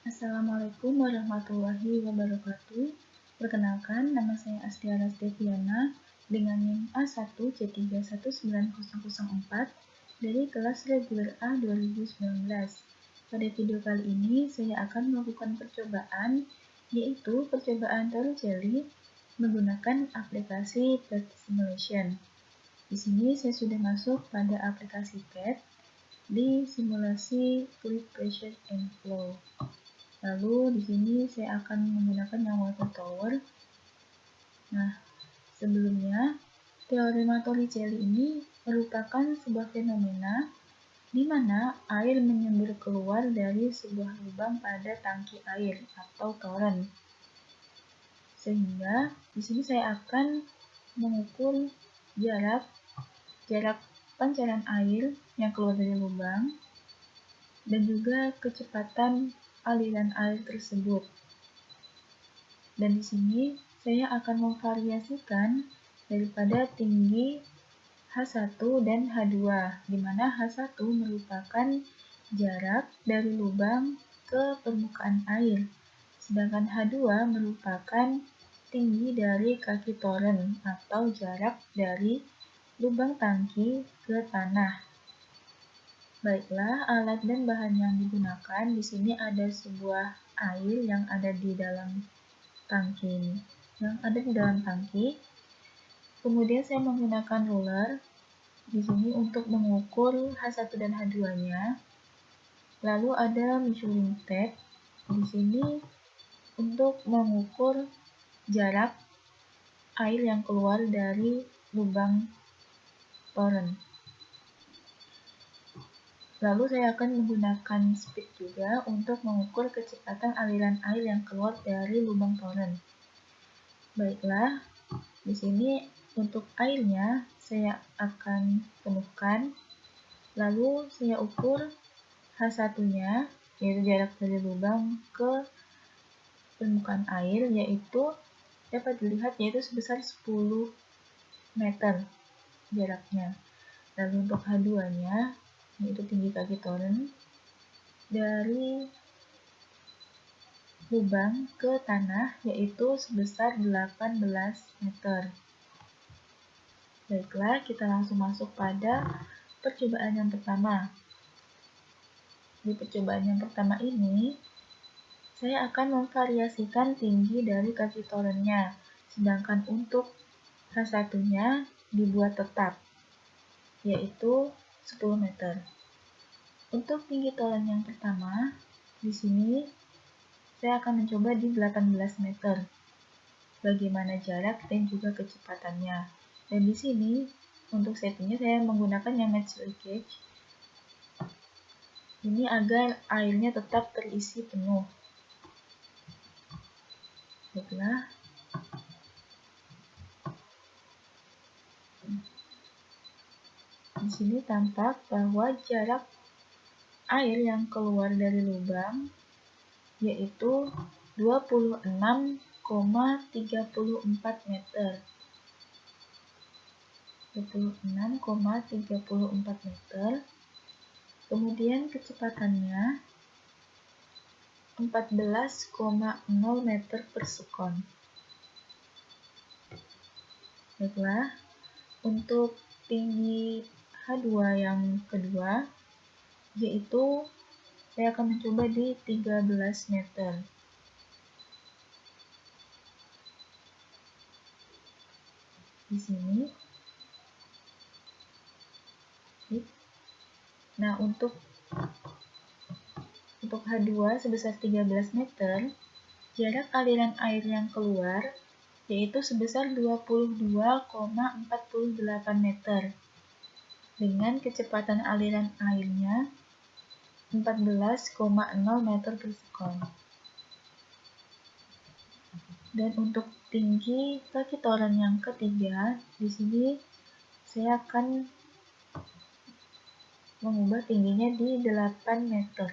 Assalamualaikum warahmatullahi wabarakatuh. Perkenalkan, nama saya Astiara Steviana dengan NIM A1C319004 dari kelas reguler A 2019. Pada video kali ini, saya akan melakukan percobaan, yaitu percobaan Torricelli menggunakan aplikasi PET Simulation. Di sini saya sudah masuk pada aplikasi PET di simulasi fluid pressure and flow. Lalu di sini saya akan menggunakan yang water tower. Nah, sebelumnya teorema Torricelli ini merupakan sebuah fenomena di mana air menyembur keluar dari sebuah lubang pada tangki air atau toren. Sehingga di sini saya akan mengukur jarak pancaran air yang keluar dari lubang dan juga kecepatan aliran air tersebut. Dan di sini saya akan memvariasikan daripada tinggi H1 dan H2, di mana H1 merupakan jarak dari lubang ke permukaan air, sedangkan H2 merupakan tinggi dari kaki toren atau jarak dari lubang tangki ke tanah. Baiklah, alat dan bahan yang digunakan di sini ada sebuah air yang ada di dalam tangki. Kemudian saya menggunakan ruler di sini untuk mengukur H1 dan H2-nya. Lalu ada measuring tape di sini untuk mengukur jarak air yang keluar dari lubang toren. Lalu saya akan menggunakan speed juga untuk mengukur kecepatan aliran air yang keluar dari lubang toren. Baiklah, di sini untuk airnya saya akan penuhkan. Lalu saya ukur H1-nya, yaitu jarak dari lubang ke permukaan air, yaitu dapat dilihat yaitu sebesar 10 meter jaraknya. Lalu untuk H2-nya, yaitu tinggi kaki toren dari lubang ke tanah, yaitu sebesar 18 meter. Baiklah, kita langsung masuk pada percobaan yang pertama. Di percobaan yang pertama ini, saya akan memvariasikan tinggi dari kaki torennya, sedangkan untuk H1-nya dibuat tetap, yaitu 10 meter. Untuk tinggi toren yang pertama, di sini saya akan mencoba di 18 meter. Bagaimana jarak dan juga kecepatannya. Dan di sini untuk settingnya saya menggunakan yang match leakage. Ini agar airnya tetap terisi penuh. Baiklah. Di sini tampak bahwa jarak air yang keluar dari lubang yaitu 26,34 meter. 26,34 meter. Kemudian kecepatannya 14,0 meter per sekon. Baiklah, untuk tinggi H2 yang kedua, yaitu saya akan mencoba di 13 meter. Di sini. Nah, untuk H2 sebesar 13 meter, jarak aliran air yang keluar yaitu sebesar 22,48 meter dengan kecepatan aliran airnya 14,0 meter per sekon. Dan untuk tinggi kaki toren yang ketiga, di sini saya akan mengubah tingginya di 8 meter.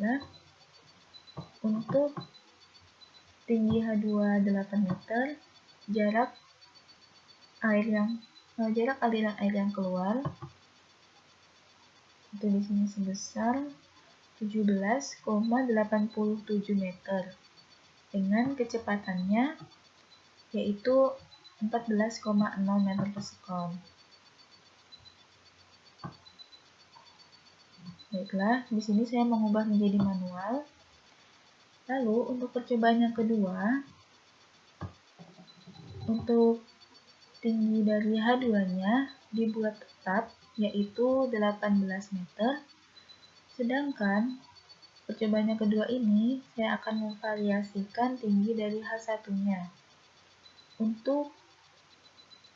Nah, untuk tinggi H2 8 meter, jarak jarak aliran air yang keluar itu di sini sebesar 17,87 meter dengan kecepatannya yaitu 14,0 meter per sekon. Baiklah, di sini saya mengubah menjadi manual. Lalu untuk percobaan yang kedua, untuk tinggi dari H2-nya dibuat tetap yaitu 18 meter. Sedangkan percobaan yang kedua ini saya akan memvariasikan tinggi dari H1-nya. Untuk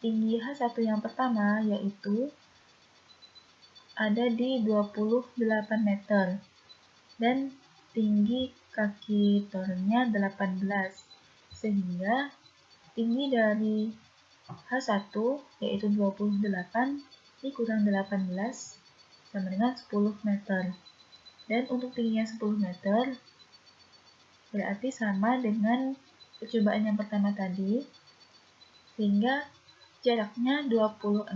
tinggi H1 yang pertama yaitu ada di 28 meter dan tinggi kaki torennya 18, sehingga tinggi dari H1 yaitu 28 dikurang 18 sama dengan 10 meter. Dan untuk tingginya 10 meter berarti sama dengan percobaan yang pertama tadi, sehingga jaraknya 26,34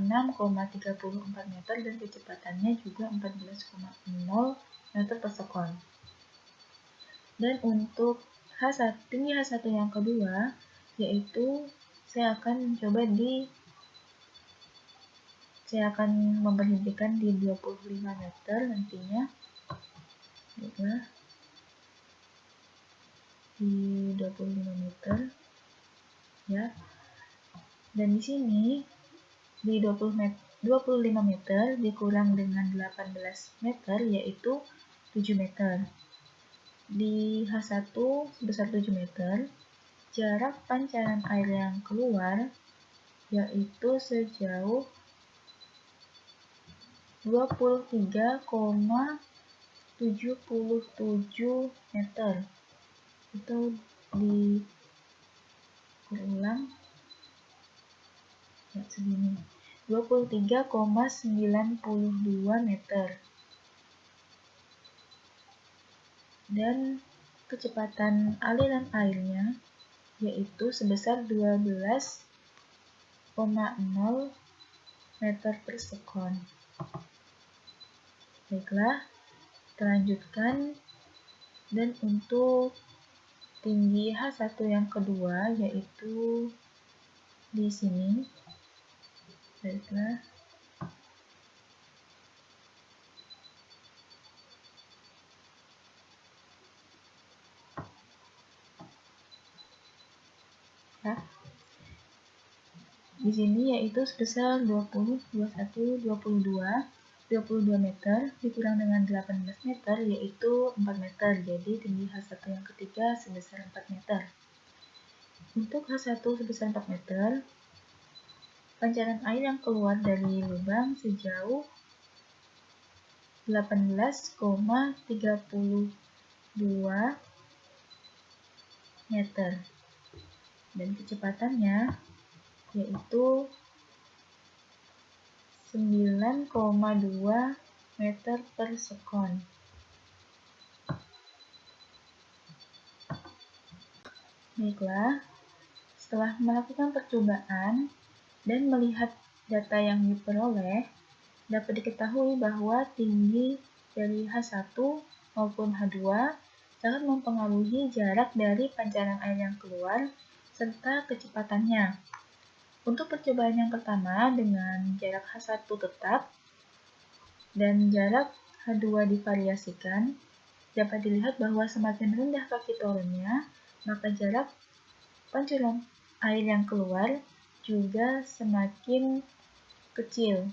meter dan kecepatannya juga 14,0 meter per sekon. Dan untuk tinggi H1 yang kedua, yaitu saya akan memberhentikan di 25 meter nantinya. Baiklah, di 25 meter ya. Dan di sini di 25 meter dikurang dengan 18 meter yaitu 7 meter. Di H1 sebesar 7 meter, jarak pancaran air yang keluar yaitu sejauh 23,77 meter. Itu diulang ya, segini 23,92 meter. Dan kecepatan aliran airnya yaitu sebesar 12,0 meter per sekon. Baiklah, kita lanjutkan. Dan untuk tinggi H1 yang kedua yaitu di sini. Baiklah. Ya. Di sini yaitu sebesar 20, 21, 22 meter dikurang dengan 18 meter yaitu 4 meter. Jadi tinggi H1 yang ketiga sebesar 4 meter. Untuk H1 sebesar 4 meter, pancaran air yang keluar dari lubang sejauh 18,32 meter. Dan kecepatannya yaitu 9,2 meter per sekon. Baiklah, setelah melakukan percobaan dan melihat data yang diperoleh, dapat diketahui bahwa tinggi dari H1 maupun H2 sangat mempengaruhi jarak dari pancaran air yang keluar serta kecepatannya. Untuk percobaan yang pertama dengan jarak H1 tetap dan jarak H2 divariasikan, dapat dilihat bahwa semakin rendah kaki torennya, maka jarak pancaran air yang keluar juga semakin kecil.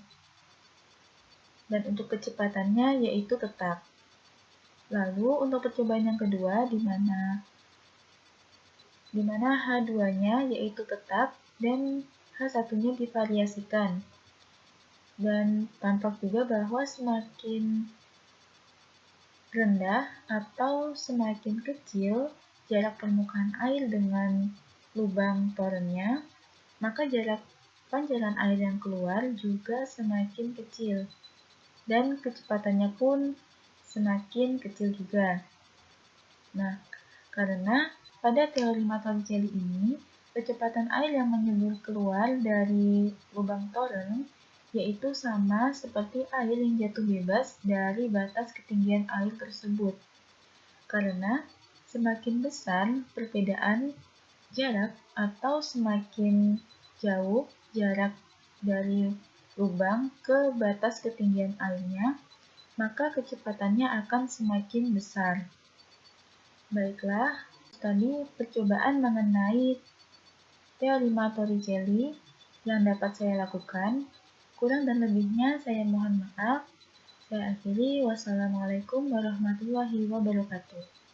Dan untuk kecepatannya yaitu tetap. Lalu untuk percobaan yang kedua di mana H2-nya yaitu tetap dan H1-nya divariasikan. Dan tampak juga bahwa semakin rendah atau semakin kecil jarak permukaan air dengan lubang torennya, maka jarak pancaran air yang keluar juga semakin kecil. Dan kecepatannya pun semakin kecil juga. Nah, karena pada teori Marconi-Celli ini kecepatan air yang menyembur keluar dari lubang toren yaitu sama seperti air yang jatuh bebas dari batas ketinggian air tersebut. Karena semakin besar perbedaan jarak atau semakin jauh jarak dari lubang ke batas ketinggian airnya, maka kecepatannya akan semakin besar. Baiklah, tadi percobaan mengenai teori Torricelli yang dapat saya lakukan. Kurang dan lebihnya saya mohon maaf. Saya akhiri. Wassalamualaikum warahmatullahi wabarakatuh.